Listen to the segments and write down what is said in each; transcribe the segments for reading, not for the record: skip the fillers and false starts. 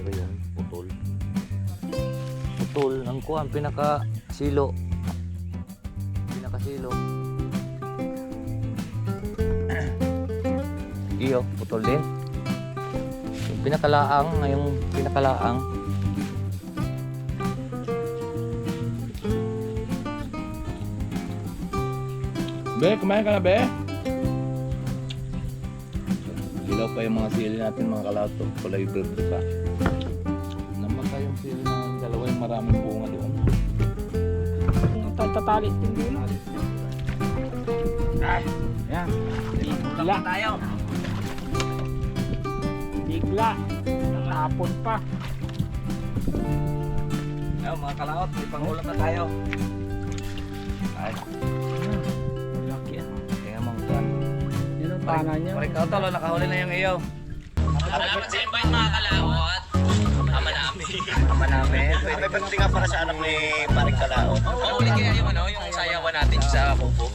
pero yun putol. Putol ang kuhan, pinakasilo. Pinakasilo. Iyo, putol din. Yung pinakalaang, ngayong pinakalaang. Be, kumain ka na, Be? Ilaw pa yung mga sili natin, mga kalato. Kulay verde pa. Namatay yung sili na dalawa yung maraming bunga doon. Tatalit yung dulo. Yan. Bigla tayo. Bigla. Natapon pa. Ayun mga kalaot, may pangulam na tayo. Ay, Laki yan. kaya mga kuhan. Yun ang pana niya. Parang ikaw talo, nakahuli na yung iyo. Salamat sa invite mga kalawat. Ama namin. Ama namin. May pagdating nga para sa anak ni Paring Kalao. Nahuli kaya yung ano, yung sayawan natin sa bubo.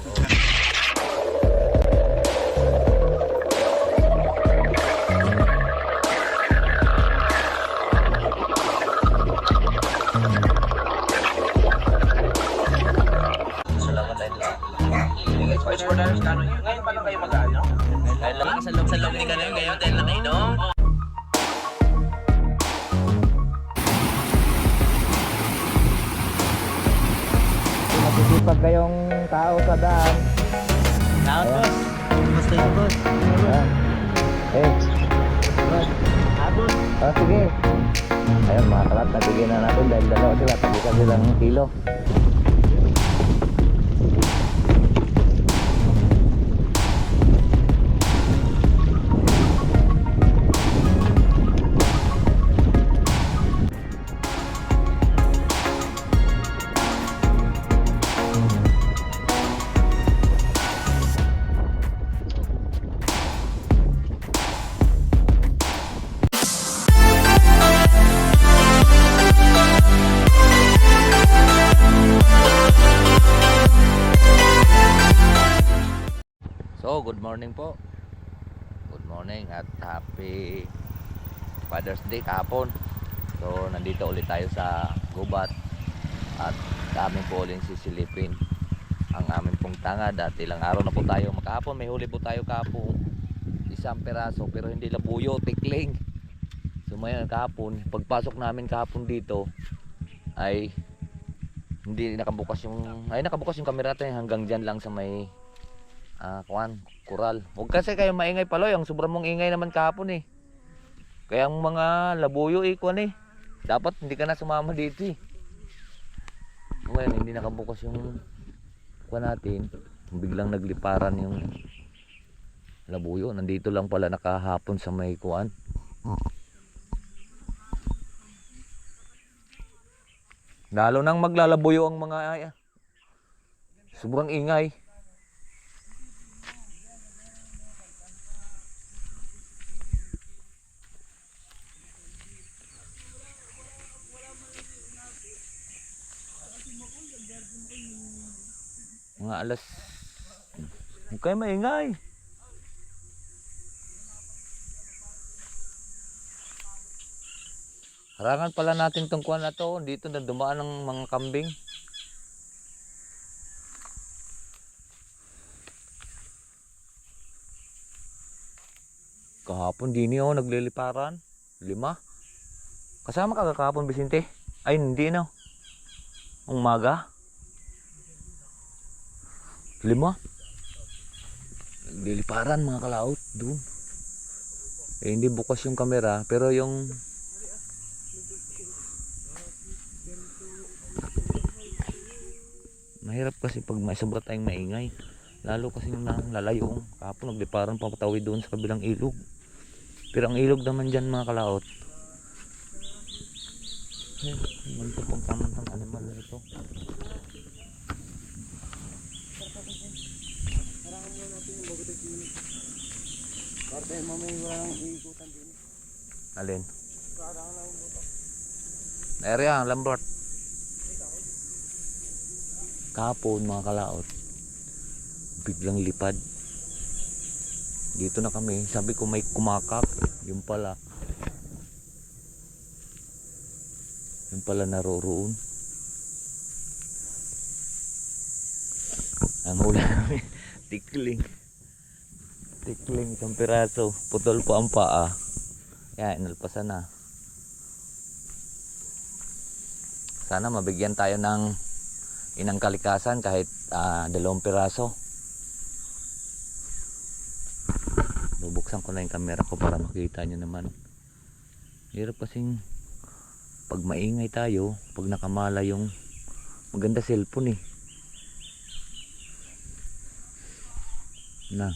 Salamat tayo lang. First for dance, ngayon pa lang kayo mag-ano? Dahil lang sa loob ni Gano'n, ngayon dahil na kayo, no? Masisipag kayong tao sa daan. Lahat, boss. Basta yung boss. Eh, sige. Ayun mga kalat, nabigyan na natin dahil dalawa sila, tagisan silang kilo. So, good morning po. Good morning at happy Father's Day kahapon. So, nandito ulit tayo sa gubat at daming po ulit sisilipin ang aming pong tangad at ilang araw na po tayo. Makahapon may huli po tayo kahapon, isang peraso pero hindi labuyo, tikling. So, ngayon kahapon, pagpasok namin kahapon dito ay hindi nakabukas yung camera natin hanggang dyan lang sa may kural. Huwag kasi kayo maingay paloy, ang sobrang mong ingay naman kahapon eh. Kaya ang mga labuyo eh, dapat hindi ka na sumama dito eh. Ngayon hindi nakabukas yung natin, biglang nagliparan yung labuyo. Nandito lang pala nakahapon sa may lalo nang maglalabuyo ang mga sobrang ingay. Mga alas, huwag kayo maingay. Harangan pala natin itong kuwan na to. Dito na dumaan ng mga kambing. Kahapon din yun, nagliliparan 5. Kasama ka kahapon, Vicente? Ay hindi no, umaga 5. Nagliliparan mga kalaot doon. Eh hindi bukas yung camera pero yung mahirap kasi pag may sobra tayong maingay. Lalo kasi lalayo. Kahapon nagliparan pa patawid doon sa kabilang ilog. Pero ang ilog naman dyan mga kalaot. Ay, ito pong samantang animal na ito. Alin? Area, Lambert. Kahapon mga kalaot, biglang lipad. Dito na kami. Sabi ko may kumakak. Yung pala Yung pala naroroon. Ang hula namin, tikling. Tikling, isang piraso. Putol po ang paa. Kaya inalpasan na. Sana mabigyan tayo ng inang kalikasan kahit 2 piraso. Bubuksan ko na yung camera ko para makita nyo naman. Hirap kasing pag maingay tayo, pag nakamala yung maganda cellphone eh. Na.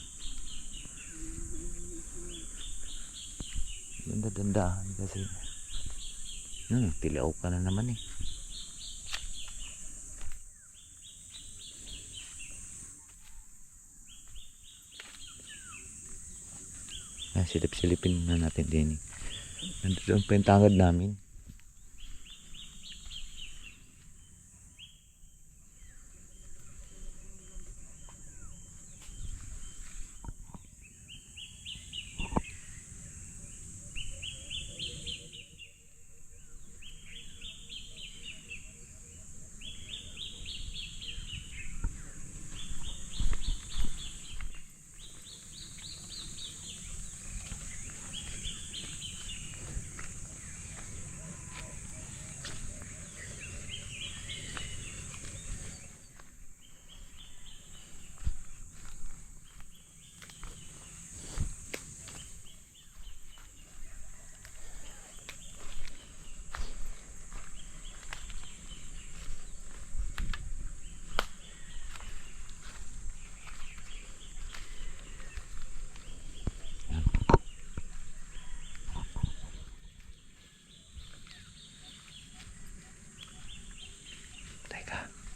Ganda-dandahan kasi. Tilaw ka na naman eh. Silip-silipin na natin din. Nandito ang pentangad namin.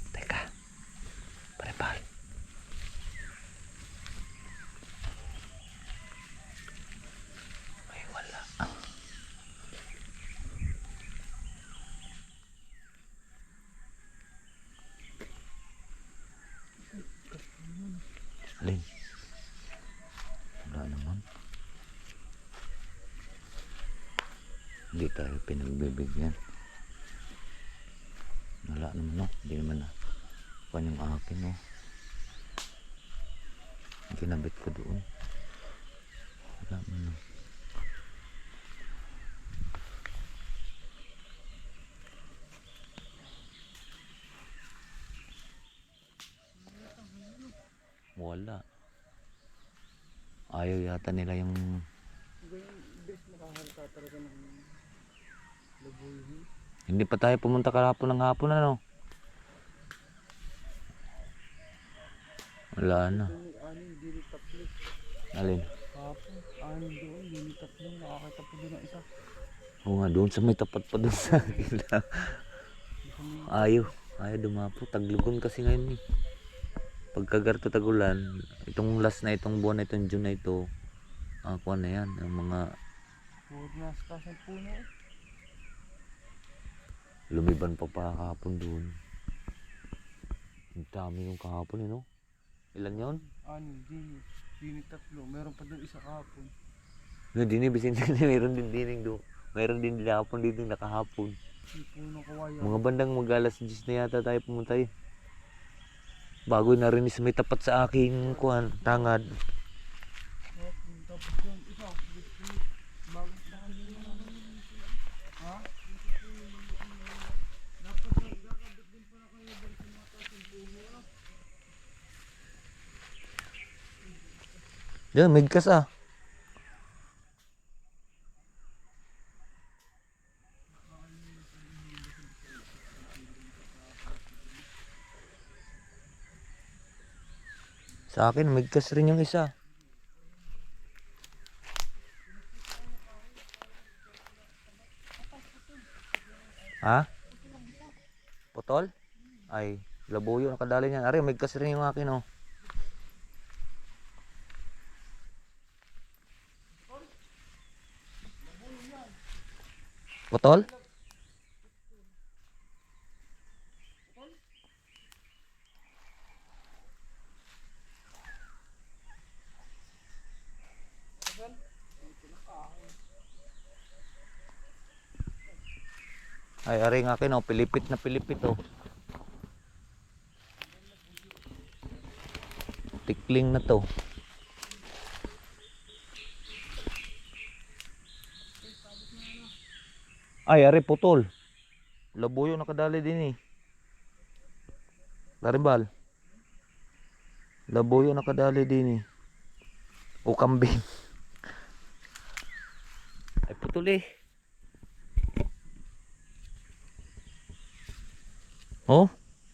Teka. Parepal. Ay, wala. Alin? Wala naman. Hindi tayo pinagbibigyan. Wala naman no. Hindi naman na. Pan yung akin no. Ginabit ko doon. Wala naman. Wala. Ayaw yata nila yung hindi pa tayo pumunta kahapon ng hapon ano. Wala na. Alin? Oo nga, doon sa may tapat pa doon sa akin. Ayaw dumapo. Taglugon kasi ngayon eh. Pagkagarto tagulan, itong last na itong buwan na itong June na ito, ako na yan, ang mga lumiban pa kahapon doon. Ang dami yung kahapon eh no? Ilan yun? Dini 3. Meron pa doon isa kahapon. No, dini bisin meron din dining do. Meron din kahapon dito nakahapon. Mga bandang mag-alas 10 na yata tayo pumunta eh. Bago narinis may tapat sa aking kuhan, tangad. Yan, migkas ah. Sa akin, migkas rin yung isa. Ha? Putol? Ay, labuyo nakadali niyan. Ari, migkas rin yung akin oh. Putol? Ay, aring akin oh, pilipit na pilipit oh. Tikling na to. Ay, ari putol. Labuyo nakadali din eh. Larimbal. Labuyo nakadali din eh. O kambing. Ay putol eh. Oh,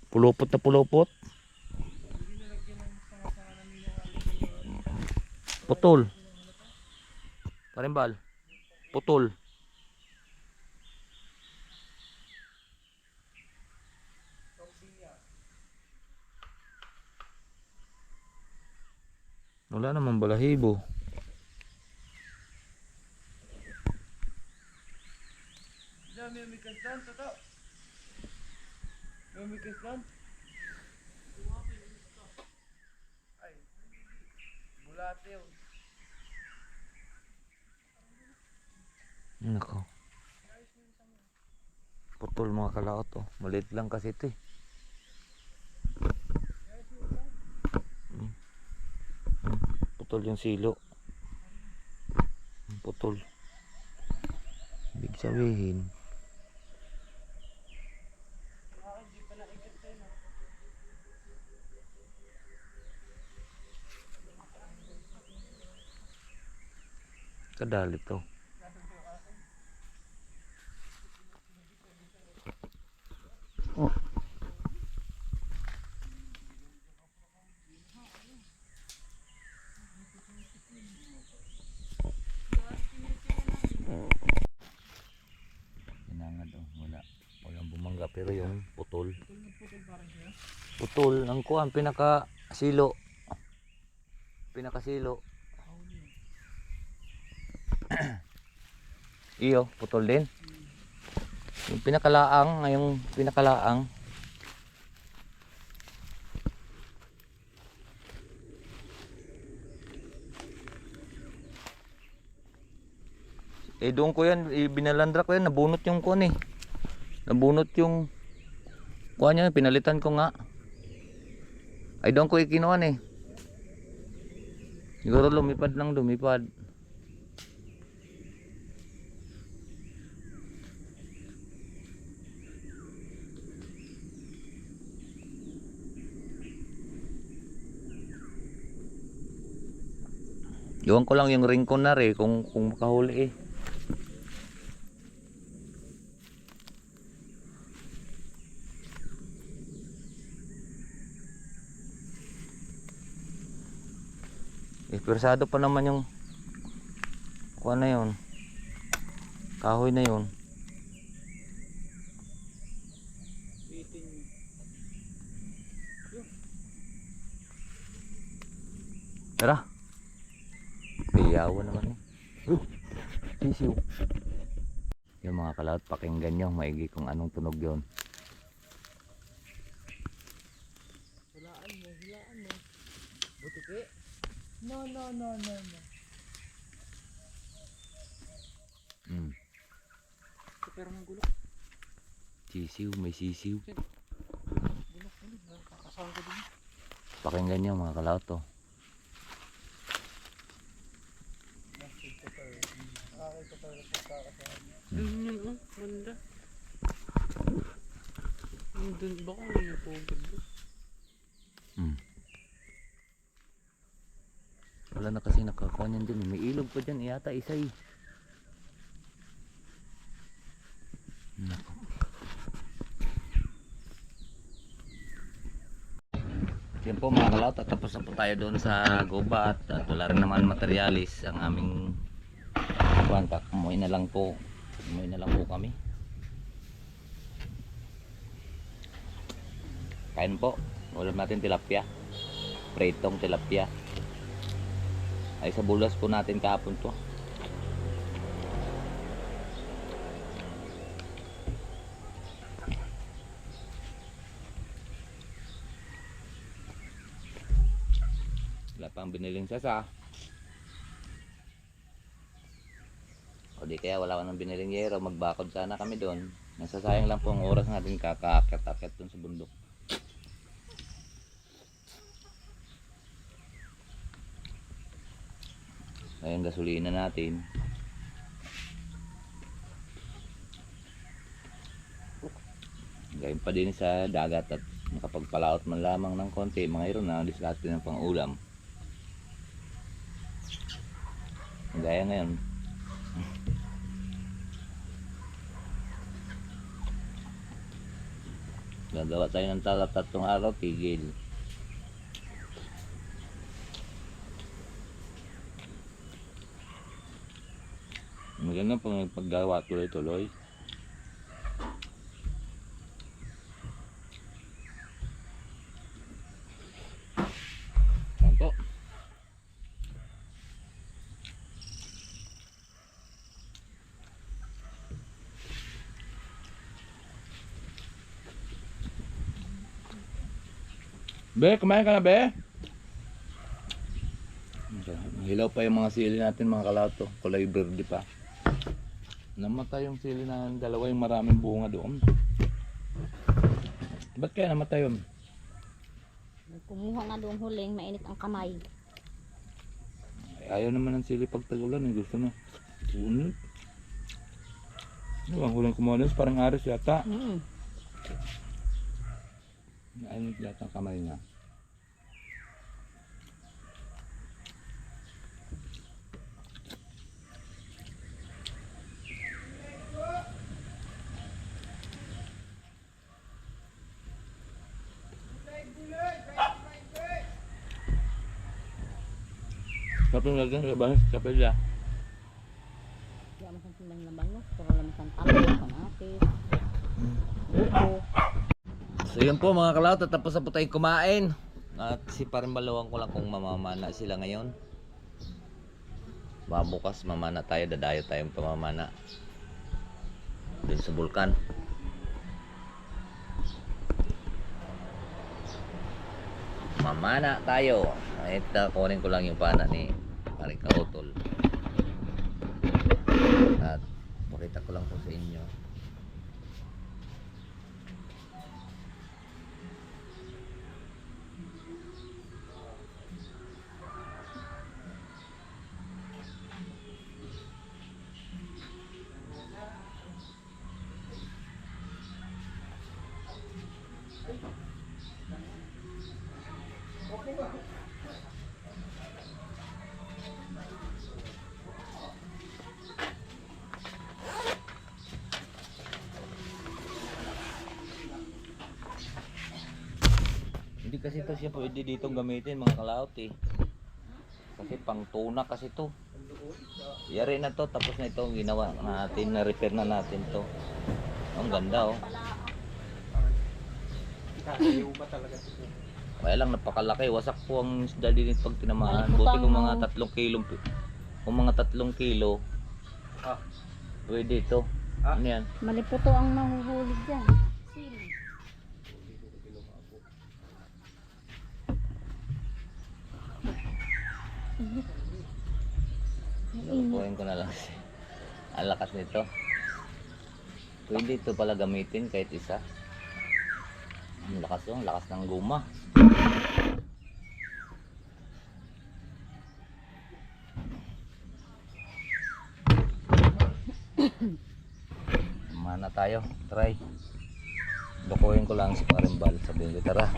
pulupot na pulupot. Putol. Larimbal. Putol. Wala naman balahibo. Diyan, may umikas doon, toto. May umikas doon. Ay, bulate yun. Nako. Putol mga kalaot oh. Maliit lang kasi ito eh. Putol yung silo. Putol. Ibig sabihin kadali to. Oh. Inangad oh, walang bumangga pero yung putol. Putol ang kuan pinaka silo. Iyo, putol din. Yung pinakalaang eh doon ko yan, binalandra ko yan, nabunot yung kuan eh. Nabunot yung kuan niya, pinalitan ko nga. Ay doon ko ikinuan eh. Siguro lumipad. Iwan ko lang yung ring ko na rin kung makahuli eh. Persado pa naman yung kuha na yun, kahoy na yun. Tara, iyawan naman eh. Sisiw. Yung mga kalaot, pakinggan nyo maigi kung anong tunog yun. Hulaan mo. Butiki. No. Pero ng gulok. Sisiw, may sisiw. Gulok. Nakakasama ko din. Pakinggan nyo mga kalaot to. Yun, ganda. Doon baka may napugad doon. Wala na kasi nakakuha niyan din. May ilog pa dyan. Iyata isa eh. Nako. Yan po mga kalaot. Tapos na po tayo doon sa gubat. At wala rin naman materialis ang aming kuwantak. Umuwi na lang po kami. Kain po. Ulam natin tilapia. Pritong tilapia. Ay sa bulas po natin kahapon to. Wala pang biniling sasa. O di kaya wala ka nang biniling yero, magbakod sana kami doon. Nasasayang lang po ang oras natin kakaakyat-akyat doon sa bundok. Ayun, gasolina natin. Gayun pa din sa dagat at makapagpalaot man lamang ng konti, mga iron na diskarte ng pang-ulam. Gaya ngayon. Gagawa tayo ng talap 3 araw, tigil. Maganda pang paggawa tuloy-tuloy. Ano? Be, kumain ka na, be? Hilaw pa yung mga sili natin, mga kalato. Kulay verde pa. Namatay yung sili na dalawa, yung maraming bunga doon. Ba't kaya namatay yun? Kumuha nga doon huling, mainit ang kamay. Ayaw naman ng sili pag tag-ulan, gusto na. Unit. Ang huling kumuha doon, parang aris yata. Nainit yata ang kamay niya. Kapag lagyan sa bahay, kapag niya. Kaya masang silang lambayos, pero lamasang talo, panapis. Upo. So yun po mga kalauto, tapos na po tayong kumain. At si Parimbaluan ko lang kung mamamana sila ngayon. Bukas mamana tayo, dadayo tayong pamamana dun sa bulkan. Mamana tayo. Ito, kunin ko lang yung pana ni Maring Kautol. At pakita ko lang po sa inyo. Hindi kasi ito siya pwede dito gamitin mga kalaot eh. Kasi pang tuna kasi to. Yari na to, tapos na ito ang ginawa natin, na-repair na natin to. Ang ganda oh. Kakayo ba talaga ito? Kaya lang napakalaki, wasak po ang isda din pag tinamaan. Buti kung mga 3 kilo. Kung mga 3 kilo. Ah. Pwede ito. Ah. Ano yan? Maliputo ang nahuhulog dyan. Sili. Lukuhin ko na lang siya. Ang lakas nito. Pwede ito pala gamitin kahit isa. Ang lakas oh, ang lakas ng guma. Mana tayo, try. Lukuhin ko lang si Parimbal. Sabihin ko tara.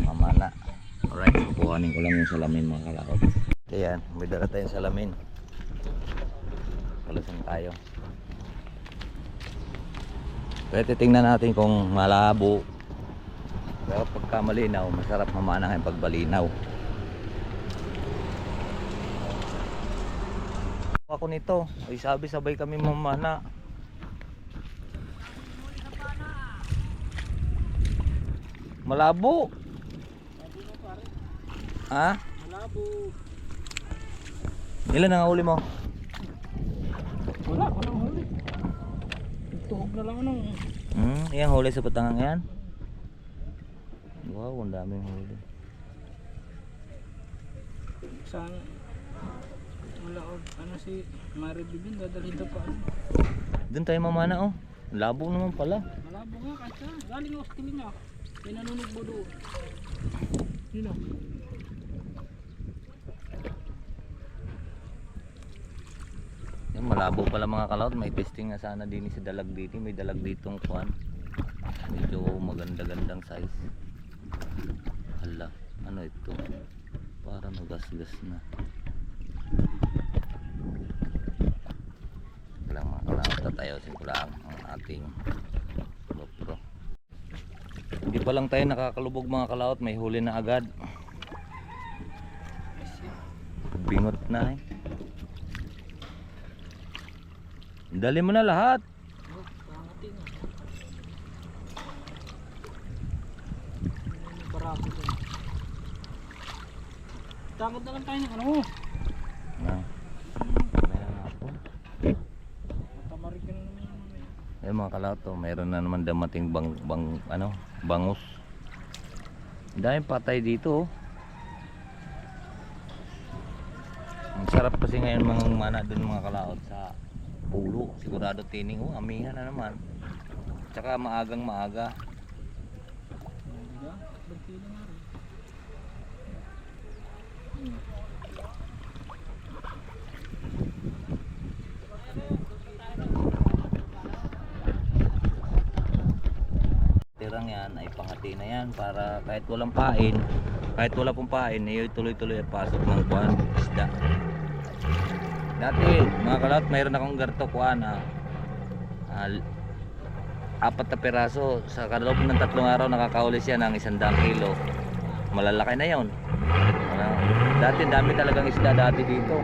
Mamana. Alright, kukuhanin ko lang yung salamin mga kalakot. Ayan, may dala tayong salamin. Kalusin tayo. Kaya titingnan natin kung malabo. Pero pagka malinaw, masarap mamana ang pagbalinaw. Ako nito, ay sabi sabay kami mamana. Malabo. Ha? Malabo. Ilan ang huli mo? Wala, walang huli. Tuhog na lang ano. Yan huli sa patangang yan. Wow, ang daming huli. Saan? Wala or ano si Mari Bibin dadalhin daw pa ano. Doon tayo mamana oh. Labo naman pala. Malabo nga kahit saan. Galing Australia niya. May nanunog mo doon. Yun o. Yan, malabo pala mga kalaot. May testing nga sana din sa dalag dito. May dalag ditong kuan. Medyo maganda-gandang size. Hala, ano ito? Parang nagasgas na. Lang mga kalaot, tatayosin ko lang ang ating GoPro. Hindi pa lang tayo nakakalubog mga kalaot, may huli na agad. Bingot na eh. Dali mo na lahat. Pangatin o. Barato doon. Takot na lang tayo ng ano mo. Na. Meron na ako. Matamarin ka na naman yung mamaya. Eh mga kalaot, oh, mayroon na naman damating bangus. Dahil patay dito oh. Ang sarap kasi ngayon mga mana doon mga kalaot sa pulo. Sigurado tining oh, amihan na naman. Tsaka maagang maaga. Diba? Bagtili nga rin. Tirang yan ay pangati na yan para kahit walang pain, kahit wala pong pain, eh, tuloy-tuloy ang pasok ng kuan isda. Dati mga kalat, mayroon akong garto kuan apat na peraso sa kaloob ng 3 araw nakakahuli siya ng 100 kilo. Malalaki na yon. Dati dami talagang isda dati dito.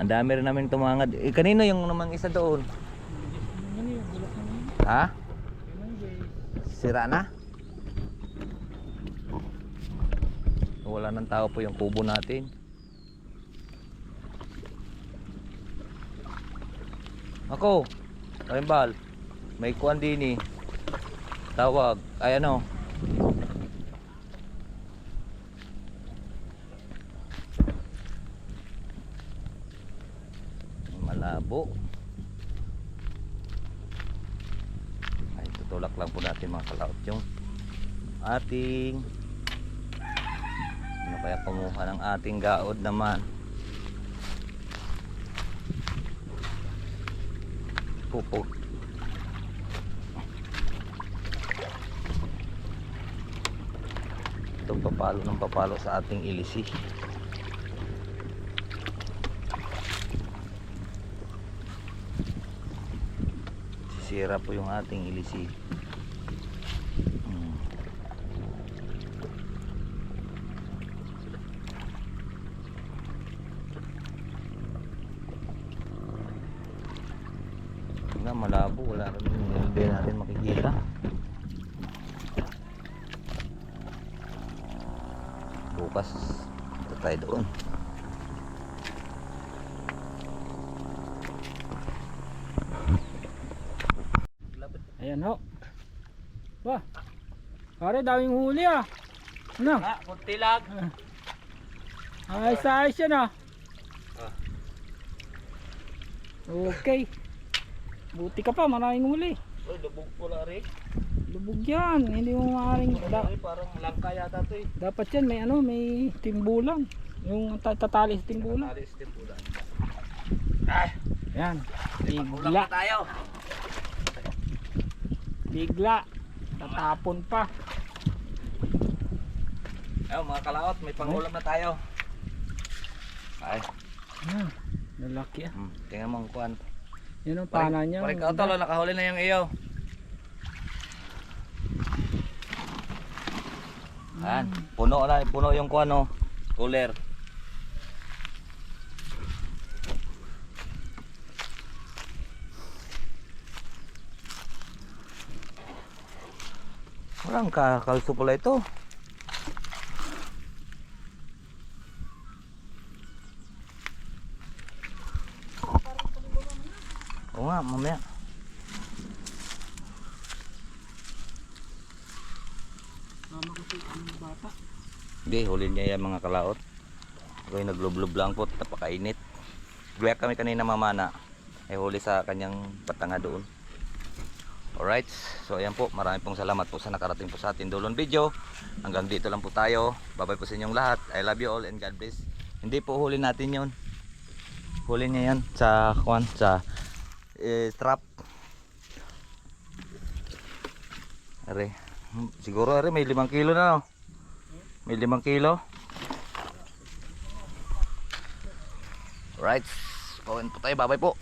Ang dami rin namin tumangad. Eh, kanino yung namang isa doon? Ano yun? Gulak na naman. Ha? Ano guys? Sira na? Wala ng tao po yung kubo natin. Ako, Rimbal, may kuwan din eh. Tawag, ay ano? Malabo. Ay, tutulak lang po natin mga kalaot yung ating ano kaya kumuha ng ating gaod naman. Pupog. Itong papalo ng papalo sa ating ilisi. Sisira po yung ating ilisi. Nga malabo, wala rin, hindi natin makikita. Bukas ito tayo doon. Ayan ho. Wah. Pare, daming huli ah. Ano? Kunti lang. Ayos na ayos yan ah. Okay. Buti ka pa, maraming huli. Uy, lubog pula rin. Lubog yan. Hindi mo maaaring Parang langka yata ito eh. dapat yan may ano, may timbulang. Yung tatali sa timbulang. Alis din pula. Yan. Bigla. Tayo. Bigla. Tatapon pa. Ayun mga kalaot, may pangulam na tayo. Ay, Yan. Lalaki ah. tingnan mo ang kuwan. Yan ang pana niya. Parang ikaw tolo, nakahuli na yung iyo. Yan, puno yung kuwan oh. Cooler. Walang kakalso pala ito. Oo nga, mamaya. Mama kasi ang bata. Hindi, huli niya yan mga kalaot. Uy, naglublob lang po, napakainit. Guyak kami kanina mamana. Ay huli sa kanyang patanga doon. Alright, so ayan po, marami pong salamat po sa nakarating po sa atin dulong video. Hanggang dito lang po tayo. Bye-bye po sa inyong lahat. I love you all and God bless. Hindi po huli natin yun. Huli niya yan sa trap. Are, siguro are may 5 kilo na, no? May 5 kilo. Alright, pauwi po tayo. Bye-bye po.